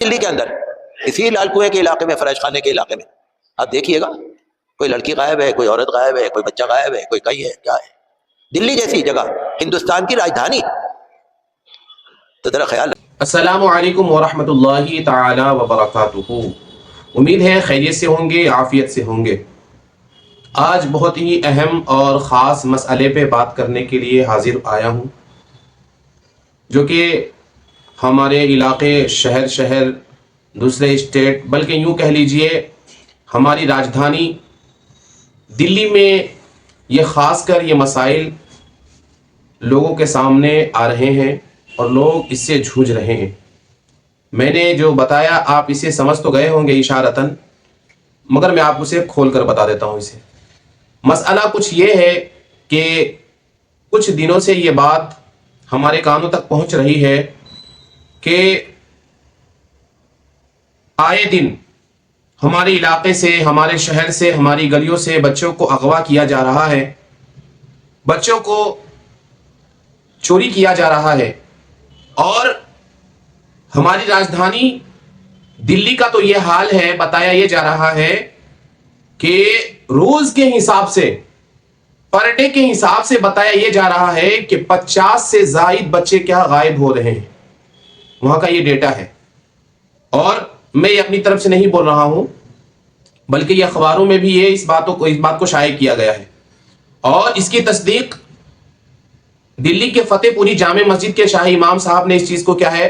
دلی کے اندر اسی لال کنویں کے علاقے میں، فریش خانے کے علاقے میں آپ دیکھیے گا، کوئی لڑکی غائب ہے، کوئی عورت غائب ہے، کوئی بچہ غائب ہے، کوئی کہیں ہے، کیا ہے؟ دلی جیسی جگہ، ہندوستان کی راجدھانی، تو ذرا خیال رکھیں۔ السلام علیکم ورحمۃ اللہ تعالی وبرکاتہ۔ امید ہے خیریت سے ہوں گے، عافیت سے ہوں گے۔ آج بہت ہی اہم اور خاص مسئلے پہ بات کرنے کے لیے حاضر آیا ہوں، جو کہ ہمارے علاقے، شہر دوسرے اسٹیٹ، بلکہ یوں کہہ لیجئے ہماری راجدھانی دلی میں یہ خاص کر یہ مسائل لوگوں کے سامنے آ رہے ہیں اور لوگ اس سے جھوج رہے ہیں۔ میں نے جو بتایا آپ اسے سمجھ تو گئے ہوں گے اشارتاً، مگر میں آپ اسے کھول کر بتا دیتا ہوں۔ اسے مسئلہ کچھ یہ ہے کہ کچھ دنوں سے یہ بات ہمارے کانوں تک پہنچ رہی ہے کہ آئے دن ہمارے علاقے سے، ہمارے شہر سے، ہماری گلیوں سے بچوں کو اغوا کیا جا رہا ہے، بچوں کو چوری کیا جا رہا ہے، اور ہماری راجدھانی دلی کا تو یہ حال ہے، بتایا یہ جا رہا ہے کہ روز کے حساب سے، پر ڈے کے حساب سے بتایا یہ جا رہا ہے کہ 50 سے زائد بچے کیا غائب ہو رہے ہیں۔ وہاں کا یہ ڈیٹا ہے، اور میں یہ اپنی طرف سے نہیں بول رہا ہوں، بلکہ یہ اخباروں میں بھی یہ اس بات کو شائع کیا گیا ہے، اور اس کی تصدیق دلی کے فتح پوری جامع مسجد کے شاہی امام صاحب نے اس چیز کو کیا ہے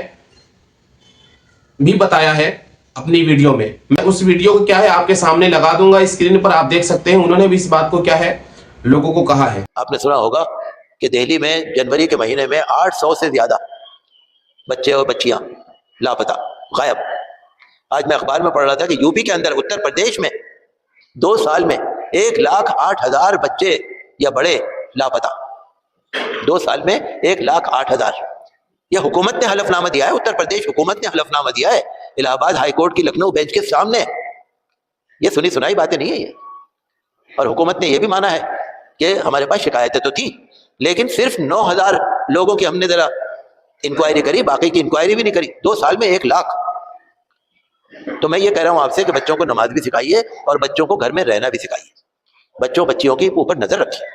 بھی بتایا ہے اپنی ویڈیو میں۔ میں اس ویڈیو کو کیا ہے آپ کے سامنے لگا دوں گا، اسکرین پر آپ دیکھ سکتے ہیں۔ انہوں نے بھی اس بات کو کیا ہے لوگوں کو کہا ہے۔ آپ نے سنا ہوگا کہ دہلی میں جنوری کے مہینے میں 800 سے زیادہ بچے اور بچیاں لاپتہ، غائب۔ آج میں اخبار میں پڑھ رہا تھا کہ یو پی کے اندر، اتر پردیش میں 2 سال میں 1,08,000 بچے یا بڑے لاپتہ۔ 2 سال میں 1,08,000۔ یہ حکومت نے حلف نامہ دیا ہے، اتر پردیش حکومت نے حلف نامہ دیا ہے الہ آباد ہائی کورٹ کی لکھنؤ بینچ کے سامنے۔ یہ سنی سنائی باتیں نہیں ہیں یہ، اور حکومت نے یہ بھی مانا ہے کہ ہمارے پاس شکایتیں تو تھی، لیکن صرف 9,000 لوگوں کی ہم نے ذرا انکوائری کری، باقی کی انکوائری بھی نہیں کری۔ 2 سال میں 1 لاکھ۔ تو میں یہ کہہ رہا ہوں آپ سے کہ بچوں کو نماز بھی سکھائیے اور بچوں کو گھر میں رہنا بھی سکھائیے، بچوں بچیوں کے اوپر نظر رکھیے۔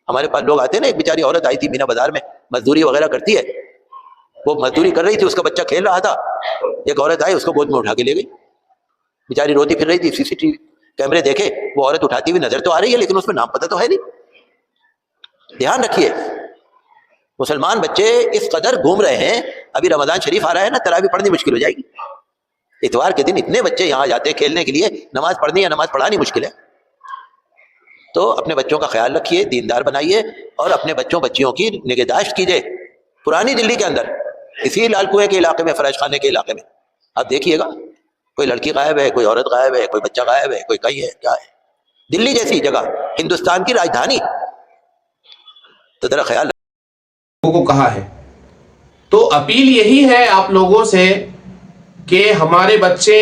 ہمارے پاس لوگ آتے ہیں نا، ایک بیچاری عورت آئی تھی مینا بازار میں، مزدوری وغیرہ کرتی ہے، وہ مزدوری کر رہی تھی، اس کا بچہ کھیل رہا تھا، ایک عورت آئی اس کو گود میں اٹھا کے لے گئی، بیچاری روتی پھر رہی تھی۔ سی سی ٹی وی کیمرے دیکھے، وہ عورت اٹھاتی ہوئی نظر تو آ رہی ہے لیکن اس میں نام پتہ تو ہے نہیں۔ دھیان رکھیے، مسلمان بچے اس قدر گھوم رہے ہیں۔ ابھی رمضان شریف آ رہا ہے نا، تراویح پڑھنی مشکل ہو جائے گی۔ اتوار کے دن اتنے بچے یہاں جاتے ہیں کھیلنے کے لیے، نماز پڑھنی یا نماز پڑھانی مشکل ہے۔ تو اپنے بچوں کا خیال رکھیے، دیندار بنائیے، اور اپنے بچوں بچیوں کی نگہداشت کیجیے۔ پرانی دلی کے اندر اسی لال کنویں کے علاقے میں، فریش خانے کے علاقے میں آپ دیکھیے گا، کوئی لڑکی غائب ہے، کوئی عورت غائب ہے، کوئی بچہ غائب ہے، کوئی کہیں ہے، کیا ہے؟ دلی جیسی جگہ، ہندوستان کی راجدھانی، تو ذرا خیال لوگوں کو کہا ہے۔ تو اپیل یہی ہے آپ لوگوں سے کہ ہمارے بچے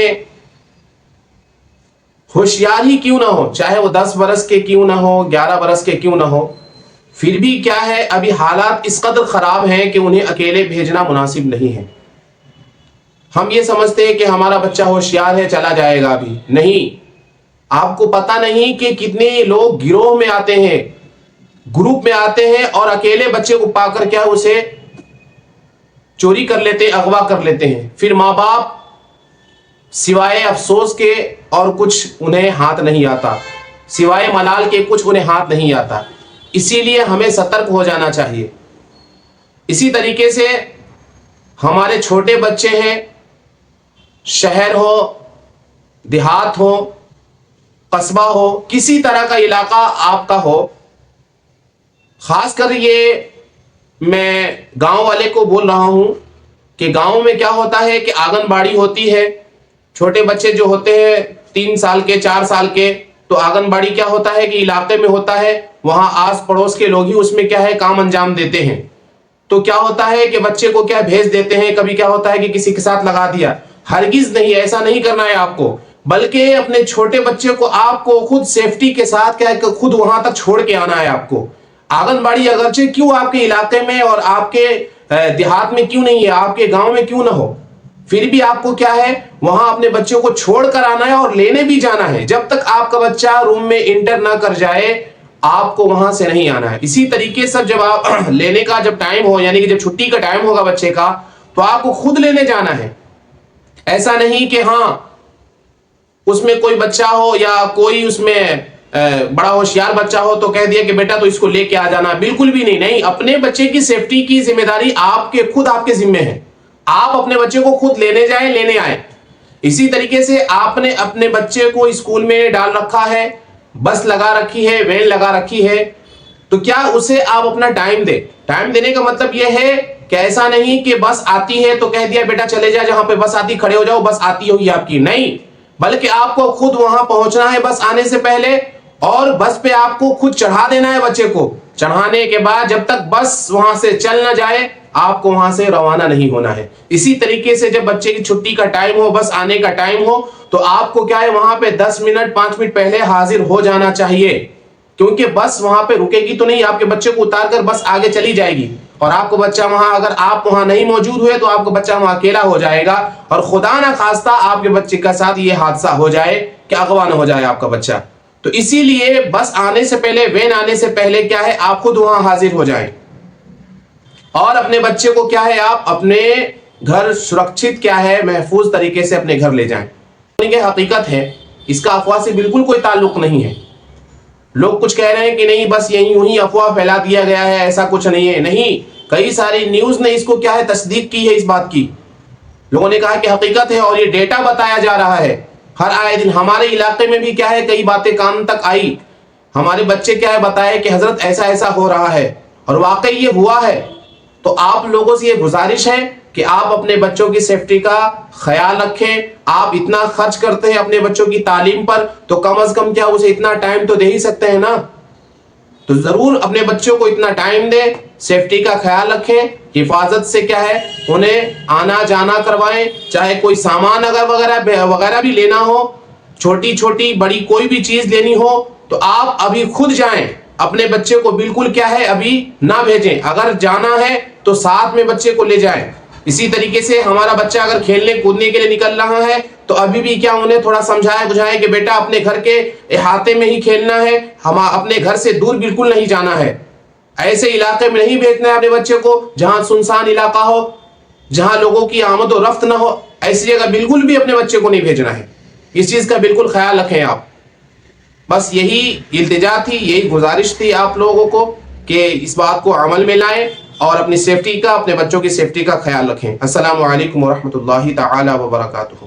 ہوشیار ہی کیوں نہ ہو، چاہے وہ 10 برس کے کیوں نہ ہو، 11 برس کے کیوں نہ ہو، پھر بھی کیا ہے ابھی حالات اس قدر خراب ہیں کہ انہیں اکیلے بھیجنا مناسب نہیں ہے۔ ہم یہ سمجھتے ہیں کہ ہمارا بچہ ہوشیار ہے، چلا جائے گا، ابھی نہیں۔ آپ کو پتہ نہیں کہ کتنے لوگ گروہ میں آتے ہیں، گروپ میں آتے ہیں، اور اکیلے بچے کو پا کر کیا اسے چوری کر لیتے، اغوا کر لیتے ہیں۔ پھر ماں باپ سوائے افسوس کے اور کچھ انہیں ہاتھ نہیں آتا، سوائے ملال کے کچھ انہیں ہاتھ نہیں آتا۔ اسی لیے ہمیں سترک ہو جانا چاہیے۔ اسی طریقے سے ہمارے چھوٹے بچے ہیں، شہر ہو، دیہات ہو، قصبہ ہو، کسی طرح کا علاقہ آپ کا ہو، خاص کر یہ میں گاؤں والے کو بول رہا ہوں کہ گاؤں میں کیا ہوتا ہے کہ آنگن باڑی ہوتی ہے، چھوٹے بچے جو ہوتے ہیں 3 سال کے، 4 سال کے، تو آنگن باڑی کیا ہوتا ہے کہ علاقے میں ہوتا ہے، وہاں آس پڑوس کے لوگ ہی اس میں کیا ہے کام انجام دیتے ہیں۔ تو کیا ہوتا ہے کہ بچے کو کیا بھیج دیتے ہیں، کبھی کیا ہوتا ہے کہ کسی کے ساتھ لگا دیا۔ ہرگز نہیں، ایسا نہیں کرنا ہے آپ کو، بلکہ اپنے چھوٹے بچے کو آپ کو خود سیفٹی کے ساتھ کیا ہے خود وہاں تک چھوڑ کے آنا ہے آپ کو۔ آنگن باڑی اگرچہ کیوں آپ کے علاقے میں اور آپ کے دیہات میں کیوں نہیں ہے، آپ کے گاؤں میں کیوں نہ ہو، پھر بھی آپ کو کیا ہے وہاں اپنے بچوں کو چھوڑ کر آنا ہے اور لینے بھی جانا ہے. جب تک آپ کا بچہ روم میں انٹر نہ کر جائے آپ کو وہاں سے نہیں آنا ہے. اسی طریقے سے جب آپ لینے کا جب ٹائم ہو یعنی کہ جب چھٹی کا ٹائم ہوگا بچے کا تو آپ کو خود لینے جانا ہے. ایسا نہیں کہ ہاں اس میں کوئی بچہ ہو یا کوئی اس میں بڑا ہوشیار بچہ ہو تو کہہ دیا کہ بیٹا تو اس کو لے کے آ جانا. بالکل بھی نہیں. نہیں, اپنے بچے کی سیفٹی کی ذمہ داری آپ کے خود آپ کے ذمہ ہے. آپ اپنے بچے کو خود لینے جائیں لینے آئیں. اسی طریقے سے آپ نے اپنے بچے کو اسکول میں ڈال رکھا ہے, بس لگا رکھی ہے, وین لگا رکھی ہے, تو کیا اسے آپ اپنا ٹائم دیں. ٹائم دینے کا مطلب یہ ہے کہ ایسا نہیں کہ بس آتی ہے تو کہہ دیا بیٹا چلے جا, جہاں پہ بس آتی کھڑے ہو جاؤ, بس آتی ہوگی آپ کی. نہیں, بلکہ آپ کو خود وہاں پہنچنا ہے بس آنے سے پہلے, اور بس پہ آپ کو خود چڑھا دینا ہے بچے کو. چڑھانے کے بعد جب تک بس وہاں سے چل نہ جائے آپ کو وہاں سے روانہ نہیں ہونا ہے. اسی طریقے سے جب بچے کی چھٹی کا ٹائم ہو, بس آنے کا ٹائم ہو, تو آپ کو کیا ہے وہاں پہ 10 منٹ 5 منٹ پہلے حاضر ہو جانا چاہیے, کیونکہ بس وہاں پہ رکے گی تو نہیں, آپ کے بچے کو اتار کر بس آگے چلی جائے گی, اور آپ کو بچہ وہاں, اگر آپ وہاں نہیں موجود ہوئے تو آپ کو بچہ وہاں اکیلا ہو جائے گا, اور خدا نہ خواستہ آپ کے بچے کے ساتھ یہ حادثہ ہو جائے کہ اغوا نہ ہو جائے آپ کا بچہ. تو اسی لیے بس آنے سے پہلے, وین آنے سے پہلے کیا ہے آپ خود وہاں حاضر ہو جائیں, اور اپنے بچے کو کیا ہے آپ اپنے گھر سرکشت کیا ہے محفوظ طریقے سے اپنے گھر لے جائیں. یہ حقیقت ہے, اس کا افواہ سے بالکل کوئی تعلق نہیں ہے. لوگ کچھ کہہ رہے ہیں کہ نہیں بس یوں ہی افواہ پھیلا دیا گیا ہے, ایسا کچھ نہیں ہے. نہیں, کئی ساری نیوز نے اس کو کیا ہے تصدیق کی ہے اس بات کی. لوگوں نے کہا کہ حقیقت ہے, اور یہ ڈیٹا بتایا جا رہا ہے ہر آئے دن. ہمارے علاقے میں بھی کیا ہے کئی باتیں کان تک آئی, ہمارے بچے کیا ہے بتائے کہ حضرت ایسا ایسا ہو رہا ہے, اور واقعی یہ ہوا ہے. تو آپ لوگوں سے یہ گزارش ہے کہ آپ اپنے بچوں کی سیفٹی کا خیال رکھیں. آپ اتنا خرچ کرتے ہیں اپنے بچوں کی تعلیم پر, تو کم از کم کیا اسے اتنا ٹائم تو دے ہی سکتے ہیں نا. تو ضرور اپنے بچوں کو اتنا ٹائم دیں, سیفٹی کا خیال رکھیں, حفاظت سے کیا ہے انہیں آنا جانا کروائیں. چاہے کوئی سامان اگر وغیرہ بھی لینا ہو, چھوٹی چھوٹی بڑی کوئی بھی چیز لینی ہو, تو آپ ابھی خود جائیں, اپنے بچے کو بالکل کیا ہے ابھی نہ بھیجیں. اگر جانا ہے تو ساتھ میں بچے کو لے جائیں. اسی طریقے سے ہمارا بچہ اگر کھیلنے کودنے کے لیے نکل رہا ہے تو ابھی بھی کیا انہیں تھوڑا سمجھائیں بجھائیں کہ بیٹا اپنے گھر کے احاطے میں ہی کھیلنا ہے, ہم اپنے گھر سے دور بالکل نہیں جانا ہے. ایسے علاقے میں نہیں بھیجنا ہے اپنے بچے کو جہاں سنسان علاقہ ہو, جہاں لوگوں کی آمد و رفت نہ ہو. ایسی جگہ بالکل بھی اپنے بچے کو نہیں بھیجنا ہے. اس چیز کا بالکل خیال رکھیں آپ. بس یہی التجا تھی, یہی گزارش تھی آپ لوگوں کو کہ اس بات کو عمل میں لائیں اور اپنی سیفٹی کا, اپنے بچوں کی سیفٹی کا خیال رکھیں. السلام علیکم ورحمۃ اللہ تعالی وبرکاتہ.